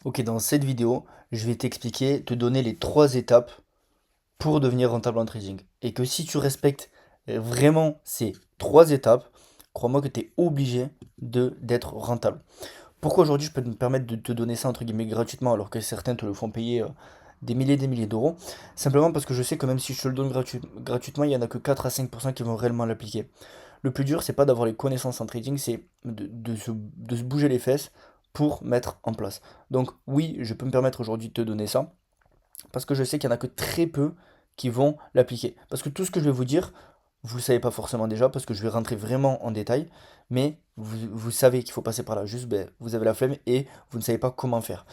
Ok, dans cette vidéo, je vais t'expliquer, te donner les 3 étapes pour devenir rentable en trading. Et que si tu respectes vraiment ces 3 étapes, crois-moi que tu es obligé d'être rentable. Pourquoi aujourd'hui je peux me permettre de te donner ça entre guillemets gratuitement alors que certains te le font payer des milliers d'euros? Simplement parce que je sais que même si je te le donne gratuitement, il n'y en a que 4 à 5% qui vont réellement l'appliquer. Le plus dur, c'est pas d'avoir les connaissances en trading, c'est de se bouger les fesses pour mettre en place. Donc oui, je peux me permettre aujourd'hui de te donner ça, parce que je sais qu'il y en a que très peu qui vont l'appliquer. Parce que tout ce que je vais vous dire, vous ne le savez pas forcément déjà, parce que je vais rentrer vraiment en détail, mais vous savez qu'il faut passer par là. Juste, ben, vous avez la flemme et vous ne savez pas comment faire.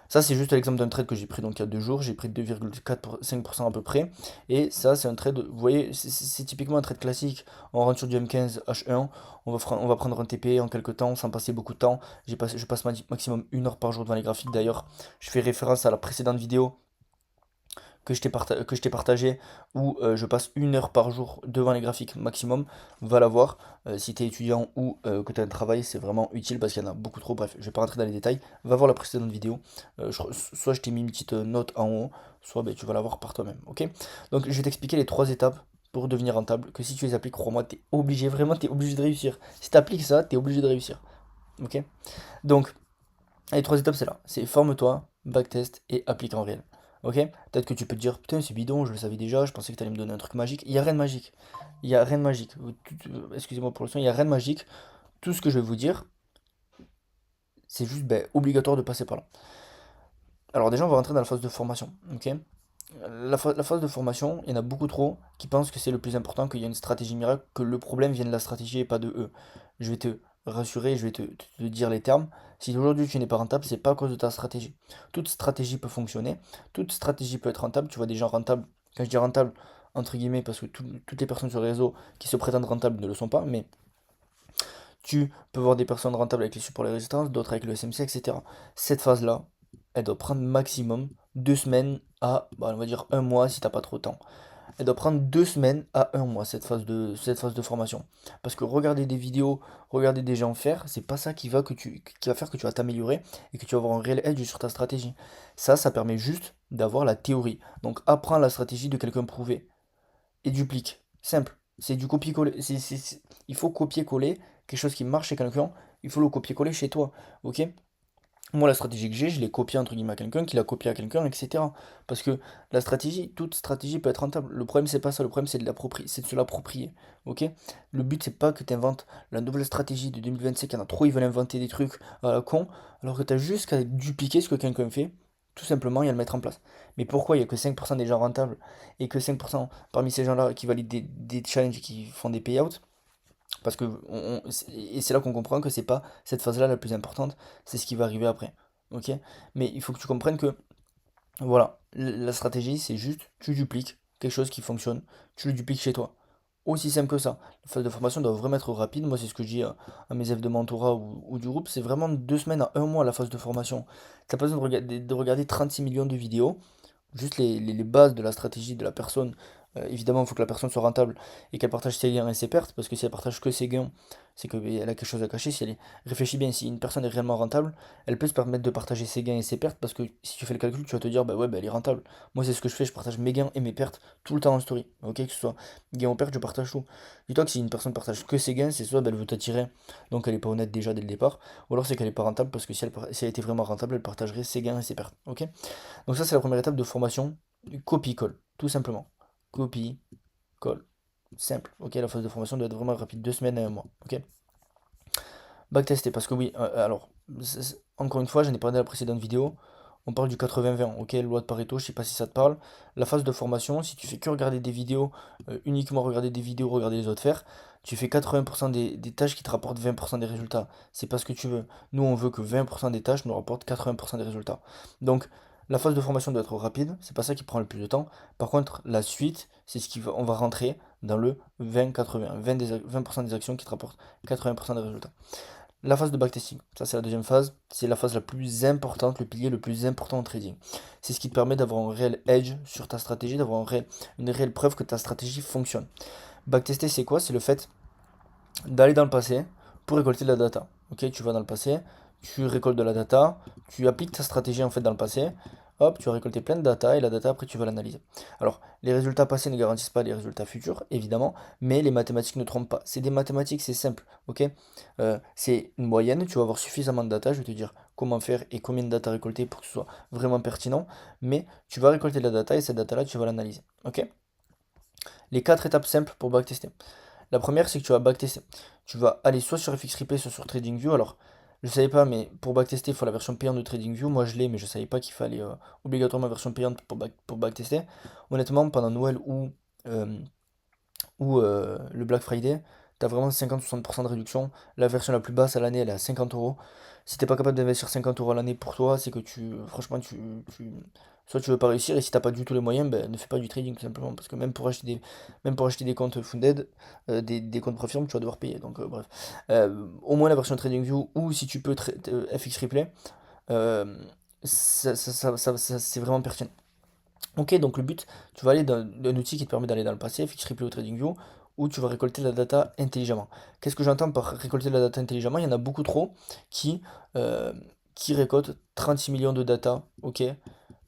Ça, c'est juste l'exemple d'un trade que j'ai pris donc il y a 2 jours. J'ai pris 2,5% à peu près. Et ça, c'est un trade, vous voyez, c'est typiquement un trade classique. On rentre sur du M15 H1, on va prendre un TP en quelques temps, sans passer beaucoup de temps. Je passe maximum 1 heure par jour devant les graphiques. D'ailleurs, je fais référence à la précédente vidéo que je t'ai partagé, où je passe 1 heure par jour devant les graphiques maximum. Va la voir. Si tu es étudiant ou que tu as un travail, c'est vraiment utile parce qu'il y en a beaucoup trop. Bref, je vais pas rentrer dans les détails. Va voir la précédente vidéo. Soit je t'ai mis une petite note en haut, soit ben, tu vas la voir par toi-même. Ok? Donc je vais t'expliquer les 3 étapes pour devenir rentable. Que si tu les appliques, crois-moi, tu es obligé, vraiment, tu es obligé de réussir. Si tu appliques ça, tu es obligé de réussir. Ok? Donc, les 3 étapes, c'est là. C'est forme-toi, backtest et applique en réel. Ok? Peut-être que tu peux te dire, putain, c'est bidon, je le savais déjà, je pensais que tu allais me donner un truc magique. Il n'y a rien de magique. Il n'y a rien de magique. Excusez-moi pour le son, il n'y a rien de magique. Tout ce que je vais vous dire, c'est juste ben, obligatoire de passer par là. Alors déjà, on va rentrer dans la phase de formation. Ok? La phase de formation, il y en a beaucoup trop qui pensent que c'est le plus important, qu'il y a une stratégie miracle, que le problème vient de la stratégie et pas de eux. Je vais te rassurer, je vais te dire les termes. Si aujourd'hui tu n'es pas rentable, c'est pas à cause de ta stratégie. Toute stratégie peut fonctionner, toute stratégie peut être rentable. Tu vois des gens rentables, quand je dis rentable, entre guillemets, parce que toutes les personnes sur le réseau qui se prétendent rentables ne le sont pas, mais tu peux voir des personnes rentables avec les supports et les résistances, d'autres avec le SMC, etc. Cette phase-là, elle doit prendre maximum 2 semaines à, bah, on va dire 1 mois si t'as pas trop de temps. Elle doit prendre 2 semaines à 1 mois, cette phase de formation. Parce que regarder des vidéos, regarder des gens faire, c'est pas ça qui va faire que tu vas t'améliorer et que tu vas avoir un réel edge sur ta stratégie. Ça permet juste d'avoir la théorie. Donc apprends la stratégie de quelqu'un prouvé et duplique. Simple. C'est du copier-coller. Il faut copier-coller quelque chose qui marche chez quelqu'un, il faut le copier-coller chez toi. Ok? Moi, la stratégie que j'ai, je l'ai copiée entre guillemets à quelqu'un, qui l'a copié à quelqu'un, etc. Parce que la stratégie, toute stratégie peut être rentable. Le problème, c'est pas ça. Le problème, c'est de se l'approprier. Ok? Le but, c'est pas que tu inventes la nouvelle stratégie de 2025. Il y en a trop, ils veulent inventer des trucs à la con, alors que tu as juste qu'à dupliquer ce que quelqu'un fait, tout simplement, et à le mettre en place. Mais pourquoi il n'y a que 5% des gens rentables et que 5% parmi ces gens-là qui valident des challenges et qui font des payouts? Parce que et c'est là qu'on comprend que c'est pas cette phase-là la plus importante, c'est ce qui va arriver après. Ok? Mais il faut que tu comprennes que voilà, la stratégie c'est juste tu dupliques quelque chose qui fonctionne, tu le dupliques chez toi. Aussi simple que ça. La phase de formation doit vraiment être rapide. Moi, c'est ce que je dis à mes élèves de mentorat ou du groupe. C'est vraiment 2 semaines à 1 mois la phase de formation. T'as pas besoin de regarder 36 millions de vidéos. Juste les bases de la stratégie de la personne. Évidemment, il faut que la personne soit rentable et qu'elle partage ses gains et ses pertes, parce que si elle partage que ses gains, c'est qu'elle a quelque chose à cacher. Si elle réfléchit bien, si une personne est réellement rentable, elle peut se permettre de partager ses gains et ses pertes, parce que si tu fais le calcul, tu vas te dire, bah ouais, bah elle est rentable. Moi, c'est ce que je fais, je partage mes gains et mes pertes tout le temps en story. Ok, que ce soit gains ou pertes, je partage tout. Dis-toi que si une personne partage que ses gains, c'est soit bah, elle veut t'attirer, donc elle est pas honnête déjà dès le départ, ou alors c'est qu'elle est pas rentable, parce que si elle était vraiment rentable, elle partagerait ses gains et ses pertes. Ok? Donc ça, c'est la première étape de formation, copie-colle, tout simplement. Copie, colle. Simple. Ok, la phase de formation doit être vraiment rapide, 2 semaines à 1 mois. Ok. Backtester, parce que oui, alors, encore une fois, j'en ai parlé dans la précédente vidéo. On parle du 80-20, ok, loi de Pareto, je sais pas si ça te parle. La phase de formation, si tu fais que regarder des vidéos, uniquement regarder des vidéos, regarder les autres faire, tu fais 80% des tâches qui te rapportent 20% des résultats. C'est pas ce que tu veux. Nous, on veut que 20% des tâches nous rapportent 80% des résultats. Donc, la phase de formation doit être rapide, c'est pas ça qui prend le plus de temps. Par contre, la suite, c'est ce qui va, on va rentrer dans le 20-80, 20% des actions qui te rapportent 80% des résultats. La phase de backtesting, ça c'est la deuxième phase, c'est la phase la plus importante, le pilier le plus important en trading. C'est ce qui te permet d'avoir un réel edge sur ta stratégie, d'avoir une réelle preuve que ta stratégie fonctionne. Backtester, c'est quoi? C'est le fait d'aller dans le passé pour récolter de la data. Ok, tu vas dans le passé, tu récoltes de la data, tu appliques ta stratégie en fait dans le passé, hop, tu as récolté plein de data et la data après tu vas l'analyser. Alors, les résultats passés ne garantissent pas les résultats futurs, évidemment, mais les mathématiques ne trompent pas. C'est des mathématiques, c'est simple, ok? C'est une moyenne, tu vas avoir suffisamment de data, je vais te dire comment faire et combien de data récolter pour que ce soit vraiment pertinent, mais tu vas récolter de la data et cette data-là, tu vas l'analyser, ok? Les quatre étapes simples pour backtester. La première, c'est que tu vas backtester. Tu vas aller soit sur FXReplay, soit sur TradingView. Alors, je savais pas, mais pour backtester, il faut la version payante de TradingView. Moi, je l'ai, mais je savais pas qu'il fallait obligatoirement la version payante pour backtester. Honnêtement, pendant Noël euh, ou le Black Friday, tu as vraiment 50-60% de réduction. La version la plus basse à l'année, elle est à 50 euros. Si t'es pas capable d'investir 50 euros à l'année pour toi, c'est que franchement, soit tu veux pas réussir, et si t'as pas du tout les moyens, ben, ne fais pas du trading tout simplement. Parce que même pour acheter des comptes funded, des comptes Profirm, tu vas devoir payer. Donc, bref. Au moins la version TradingView, ou si tu peux FX Replay, euh, c'est vraiment pertinent. Ok, donc le but, tu vas aller d'un outil qui te permet d'aller dans le passé, Fix Replay ou TradingView, où tu vas récolter la data intelligemment. Qu'est-ce que j'entends par récolter la data intelligemment? Il y en a beaucoup trop qui, euh, qui récoltent 36 millions de data, ok,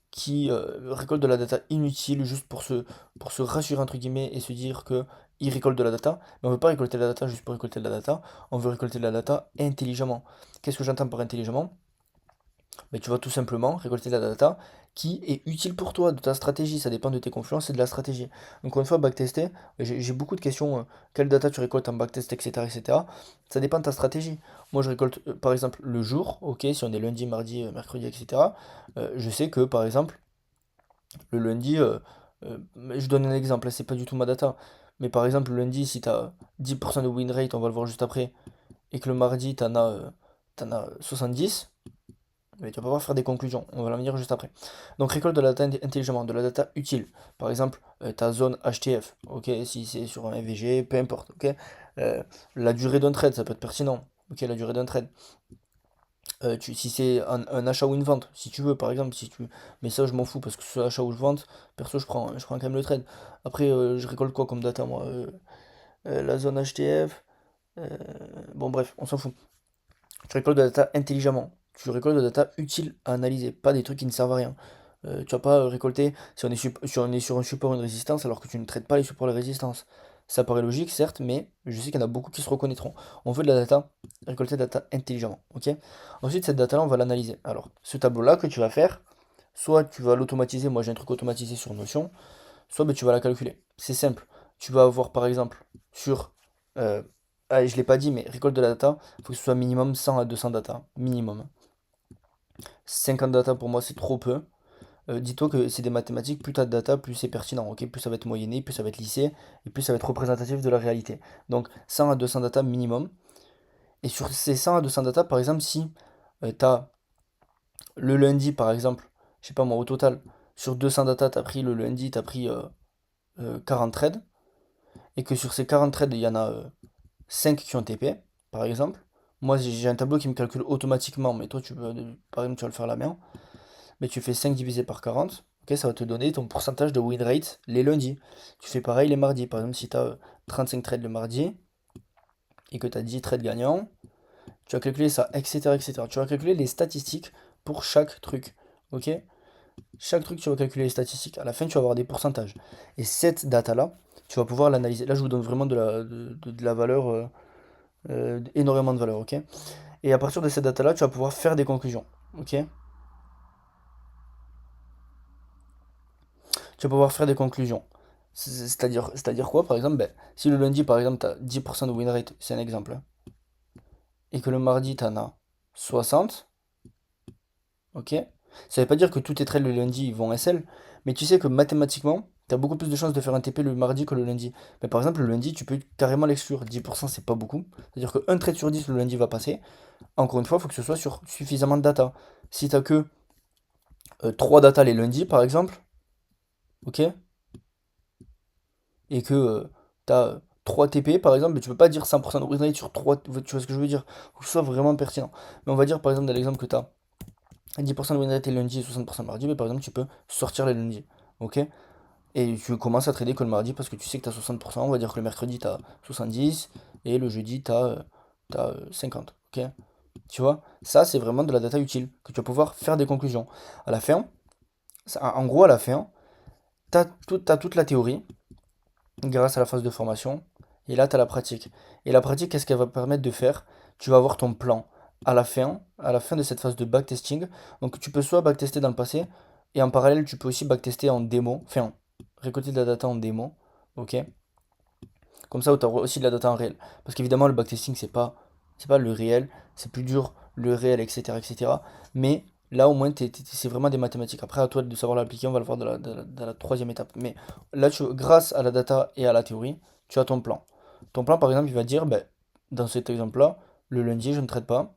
qui récoltent de la data inutile juste pour se rassurer entre guillemets et se dire que ils récoltent de la data, mais on veut pas récolter de la data juste pour récolter de la data, on veut récolter de la data intelligemment. Qu'est-ce que j'entends par intelligemment? Mais tu vas tout simplement récolter de la data qui est utile pour toi, de ta stratégie. Ça dépend de tes confluences et de la stratégie. Donc, encore une fois, backtester, j'ai beaucoup de questions. Quelle data tu récoltes en backtest, etc., etc. Ça dépend de ta stratégie. Moi, je récolte, par exemple, le jour, ok, si on est lundi, mardi, mercredi, etc. Je sais que, par exemple, le lundi, je donne un exemple, là, c'est pas du tout ma data. Mais par exemple, le lundi, si tu as 10% de win rate, on va le voir juste après, et que le mardi, t'en as 70, mais tu vas pouvoir faire des conclusions, on va l'en venir juste après. Donc récolte de la data intelligemment, de la data utile. Par exemple, ta zone HTF, ok, si c'est sur un FVG, peu importe, ok. Euh, la durée d'un trade, ça peut être pertinent, ok, la durée d'un trade. Si c'est un achat ou une vente, si tu veux, par exemple, si tu... Mais ça, je m'en fous, parce que ce soit achat ou vente, perso, je prends quand même le trade. Après, je récolte quoi comme data, moi? La zone HTF, euh, bon bref, on s'en fout. Tu récoltes de la data intelligemment. Tu récoltes de la data utile à analyser, pas des trucs qui ne servent à rien. Tu vas pas récolter si on est sur un support ou une résistance alors que tu ne traites pas les supports et les résistances. Ça paraît logique, certes, mais je sais qu'il y en a beaucoup qui se reconnaîtront. On veut de la data, récolter de la data intelligemment. Ok. Ensuite, cette data-là, on va l'analyser. Alors, ce tableau-là que tu vas faire, soit tu vas l'automatiser, moi j'ai un truc automatisé sur Notion, soit ben, tu vas la calculer. C'est simple. Tu vas avoir par exemple sur... euh, je ne l'ai pas dit, mais récolte de la data, il faut que ce soit minimum 100 à 200 data. Minimum. 50 data pour moi c'est trop peu. Dis-toi que c'est des mathématiques, plus tu as de data, plus c'est pertinent. Ok, plus ça va être moyenné, plus ça va être lissé, et plus ça va être représentatif de la réalité. Donc 100 à 200 data minimum. Et sur ces 100 à 200 data, par exemple, si tu as le lundi, par exemple, je sais pas moi, au total, sur 200 data, tu as pris le lundi, tu as pris 40 trades, et que sur ces 40 trades, il y en a 5 qui ont TP, par exemple. Moi, j'ai un tableau qui me calcule automatiquement, mais toi, par exemple, tu vas le faire à la main. Mais tu fais 5 divisé par 40, ok, ça va te donner ton pourcentage de win rate les lundis. Tu fais pareil les mardis. Par exemple, si tu as 35 trades le mardi et que tu as 10 trades gagnants, tu vas calculer ça, etc., etc. Tu vas calculer les statistiques pour chaque truc, ok? Chaque truc, tu vas calculer les statistiques. À la fin, tu vas avoir des pourcentages. Et cette data-là, tu vas pouvoir l'analyser. Là, je vous donne vraiment de la valeur, énormément de valeur, ok? Et à partir de cette data-là, tu vas pouvoir faire des conclusions, ok? Tu vas pouvoir faire des conclusions. C'est-à-dire quoi, par exemple, ben, si le lundi, par exemple, tu as 10% de win rate, c'est un exemple, hein, et que le mardi, tu en as 60, ok? Ça veut pas dire que tous tes trades le lundi ils vont SL, mais tu sais que mathématiquement, tu as beaucoup plus de chances de faire un TP le mardi que le lundi. Mais par exemple, le lundi, tu peux carrément l'exclure. 10%, c'est pas beaucoup. C'est-à-dire qu'un trade sur 10 le lundi va passer. Encore une fois, il faut que ce soit sur suffisamment de data. Si tu que 3 data les lundis, par exemple, ok? Et que tu as 3 TP par exemple, mais tu peux pas dire 100% de win rate sur 3, tu vois ce que je veux dire? Faut que ce soit vraiment pertinent. Mais on va dire par exemple dans l'exemple que tu as 10% de win rate les lundis et 60% le mardi, mais par exemple tu peux sortir les lundis, ok? Et tu commences à trader que le mardi parce que tu sais que tu as 60%, on va dire que le mercredi tu as 70 et le jeudi tu as 50, ok? Tu vois, ça, c'est vraiment de la data utile, que tu vas pouvoir faire des conclusions. À la fin, en gros, à la fin, t'as toute la théorie grâce à la phase de formation, et là, tu as la pratique. Et la pratique, qu'est-ce qu'elle va permettre de faire? Tu vas avoir ton plan à la fin de cette phase de backtesting. Donc, tu peux soit backtester dans le passé, et en parallèle, tu peux aussi backtester en démo, enfin, récolter de la data en démo, ok? Comme ça, tu auras aussi de la data en réel. Parce qu'évidemment, le backtesting, c'est pas le réel, c'est plus dur, le réel, etc., etc. Mais là, au moins, c'est vraiment des mathématiques. Après, à toi de savoir l'appliquer, on va le voir dans la troisième étape. Mais là, grâce à la data et à la théorie, tu as ton plan. Ton plan, par exemple, il va dire, ben, dans cet exemple-là, le lundi, je ne trade pas.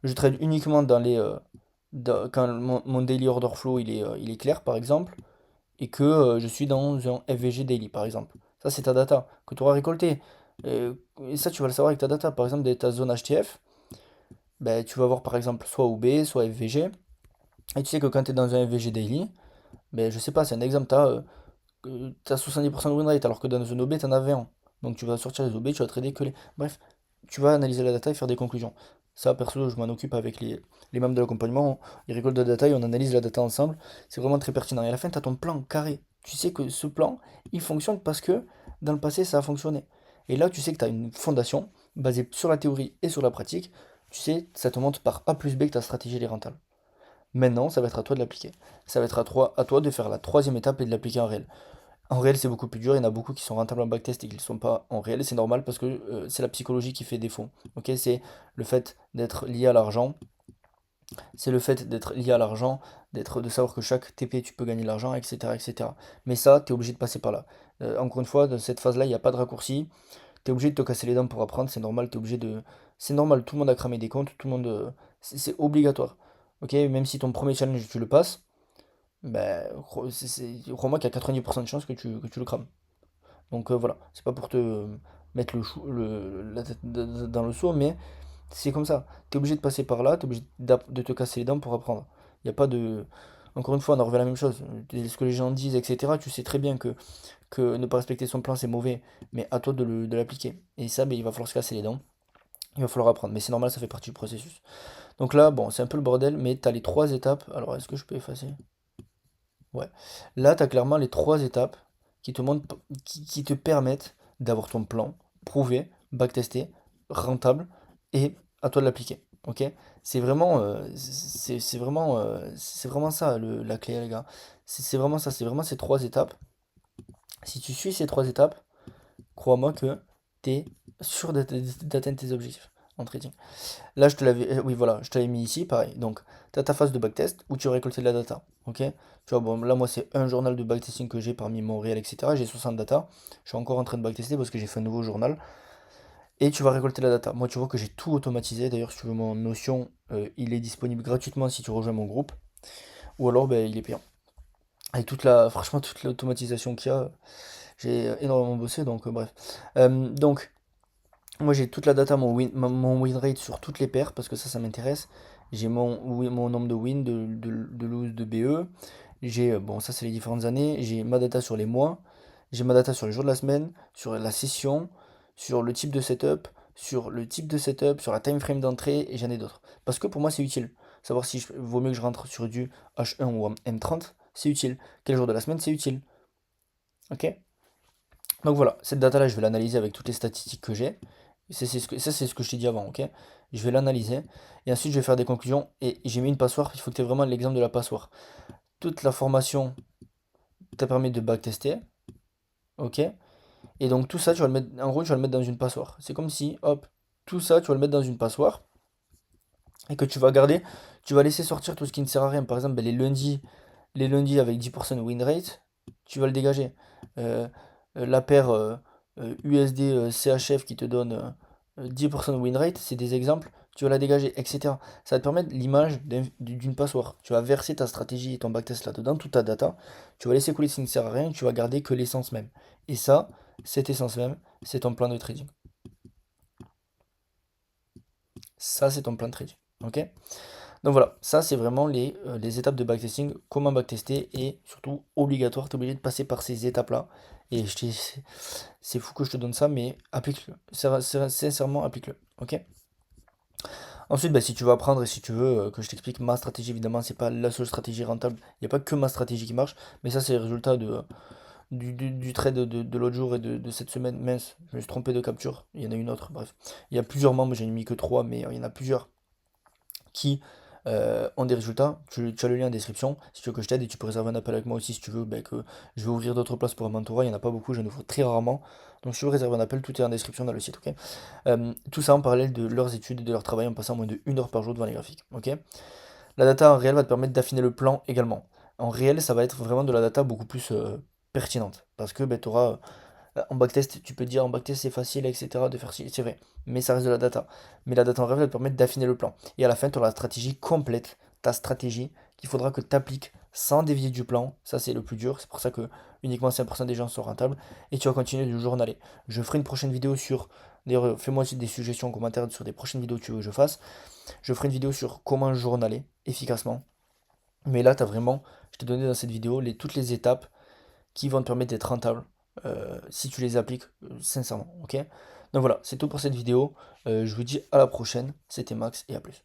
Je trade uniquement quand mon daily order flow il est clair, par exemple et que je suis dans un FVG daily, par exemple. Ça, c'est ta data que tu auras récoltée. Et ça, tu vas le savoir avec ta data. Par exemple, ta zone HTF, ben, tu vas avoir par exemple soit OB, soit FVG. Et tu sais que quand tu es dans un FVG daily, ben, je sais pas, c'est un exemple, t'as 70% de win rate, alors que dans une OB, tu en as 20. Donc tu vas sortir les OB, tu vas trader que les. Bref, tu vas analyser la data et faire des conclusions. Ça, perso, je m'en occupe avec les membres de l'accompagnement. Ils récoltent de la data et on analyse la data ensemble. C'est vraiment très pertinent. Et à la fin, tu as ton plan carré. Tu sais que ce plan, il fonctionne parce que dans le passé, ça a fonctionné. Et là, tu sais que tu as une fondation basée sur la théorie et sur la pratique. Tu sais, ça te montre par A plus B que ta stratégie elle est rentable. Maintenant, ça va être à toi de l'appliquer. Ça va être à toi de faire la troisième étape et de l'appliquer en réel. En réel, c'est beaucoup plus dur. Il y en a beaucoup qui sont rentables en backtest et qui ne le sont pas en réel. Et c'est normal parce que c'est la psychologie qui fait défaut. Ok, c'est le fait d'être lié à l'argent. C'est le fait d'être lié à l'argent, de savoir que chaque TP, tu peux gagner de l'argent, etc., etc. Mais ça, tu es obligé de passer par là. Encore une fois, dans cette phase-là, il n'y a pas de raccourci. Tu es obligé de te casser les dents pour apprendre. C'est normal, c'est normal, tout le monde a cramé des comptes. Tout le monde. C'est obligatoire. Ok, même si ton premier challenge, tu le passes, ben, crois-moi qu'il y a 90% de chances que tu le crames. Donc voilà, c'est pas pour te mettre la tête dans le seau, mais c'est comme ça. T'es obligé de passer par là, t'es obligé de te casser les dents pour apprendre. Il n'y a pas de. Encore une fois, on en revient à la même chose. Ce que les gens disent, etc. Tu sais très bien que ne pas respecter son plan, c'est mauvais, mais à toi de l'appliquer. Et ça, ben, il va falloir se casser les dents. Il va falloir apprendre. Mais c'est normal, ça fait partie du processus. Donc là, bon, c'est un peu le bordel, mais t'as les trois étapes. Alors, est-ce que je peux effacer? Ouais. Là, tu as clairement les trois étapes qui te permettent d'avoir ton plan prouvé, backtesté, rentable et à toi de l'appliquer. Ok? C'est vraiment ça la clé, les gars. C'est vraiment ça, c'est vraiment ces trois étapes. Si tu suis ces trois étapes, crois-moi que tu es sûr d'atteindre tes objectifs en trading. Là, oui, voilà, je te l'avais mis ici, pareil. Donc, tu as ta phase de backtest où tu vas récolter de la data. Ok? Tu vois, bon, là, moi, c'est un journal de backtesting que j'ai parmi mon réel, etc. J'ai 60 data. Je suis encore en train de backtester parce que j'ai fait un nouveau journal. Et tu vas récolter la data. Moi, tu vois que j'ai tout automatisé. D'ailleurs, si tu veux mon Notion, il est disponible gratuitement si tu rejoins mon groupe. Ou alors, ben, il est payant. Avec franchement, toute l'automatisation qu'il y a, j'ai énormément bossé. Donc, bref. Donc, moi j'ai toute la data, mon win rate sur toutes les paires, parce que ça m'intéresse. J'ai mon nombre de wins, de lose, de BE. Bon, ça c'est les différentes années. J'ai ma data sur les mois. J'ai ma data sur les jours de la semaine, sur la session, sur le type de setup, sur la time frame d'entrée, et j'en ai d'autres. Parce que pour moi c'est utile. Savoir si vaut mieux que je rentre sur du H1 ou M30, c'est utile. Quel jour de la semaine, c'est utile. Ok? Donc voilà, cette data-là, je vais l'analyser avec toutes les statistiques que j'ai. Ça, c'est ce que je t'ai dit avant, ok? Je vais l'analyser. Et ensuite, je vais faire des conclusions. Et j'ai mis une passoire. Il faut que tu aies vraiment l'exemple de la passoire. Toute la formation t'a permis de backtester, ok? Et donc tout ça, tu vas le mettre, en gros, tu vas le mettre dans une passoire. C'est comme si, hop, tout ça, tu vas le mettre dans une passoire. Et que tu vas garder, tu vas laisser sortir tout ce qui ne sert à rien. Par exemple, ben, les lundis avec 10% de win rate, tu vas le dégager. Euh, la paire USD CHF qui te donne 10% de win rate, c'est des exemples, tu vas la dégager, etc. Ça va te permettre l'image d'une passoire. Tu vas verser ta stratégie et ton backtest là-dedans, toute ta data, tu vas laisser couler ce qui ne sert à rien, tu vas garder que l'essence même. Et ça, cette essence même, c'est ton plan de trading. Ça, c'est ton plan de trading. Ok? Donc voilà, ça c'est vraiment les étapes de backtesting, comment backtester et surtout obligatoire, tu es obligé de passer par ces étapes-là. Et c'est fou que je te donne ça, mais applique-le. Sincèrement, applique-le. Ok? Ensuite, bah, si tu veux apprendre et si tu veux que je t'explique ma stratégie, évidemment, c'est pas la seule stratégie rentable. Il n'y a pas que ma stratégie qui marche, mais ça, c'est le résultat du trade de l'autre jour et de cette semaine. Mince, je me suis trompé de capture. Il y en a une autre, bref. Il y a plusieurs membres, j'ai mis que trois, mais il y en a plusieurs qui ont des résultats. Tu as le lien en description si tu veux que je t'aide et tu peux réserver un appel avec moi aussi si tu veux bah, que je vais ouvrir d'autres places pour un mentorat. Il n'y en a pas beaucoup, j'en ouvre très rarement. Donc si tu veux réserver un appel, tout est en description dans le site, ok? Tout ça en parallèle de leurs études et de leur travail en passant moins de 1 heure par jour devant les graphiques, ok? La data en réel va te permettre d'affiner le plan également. En réel, ça va être vraiment de la data beaucoup plus pertinente. Parce que tu auras, en backtest, tu peux dire en backtest c'est facile, etc. de faire ci, c'est vrai. Mais ça reste de la data. Mais la data en réel va te permettre d'affiner le plan. Et à la fin, tu auras la stratégie complète, ta stratégie qu'il faudra que tu appliques sans dévier du plan. Ça, c'est le plus dur. C'est pour ça que uniquement 5% des gens sont rentables. Et tu vas continuer de journaler. Je ferai une prochaine vidéo sur. D'ailleurs, fais-moi aussi des suggestions en commentaire sur des prochaines vidéos que tu veux que je fasse. Je ferai une vidéo sur comment journaler efficacement. Mais là, tu as vraiment, je t'ai donné dans cette vidéo toutes les étapes qui vont te permettre d'être rentable si tu les appliques sincèrement. Ok? Donc voilà, c'est tout pour cette vidéo. Je vous dis à la prochaine. C'était Max et à plus.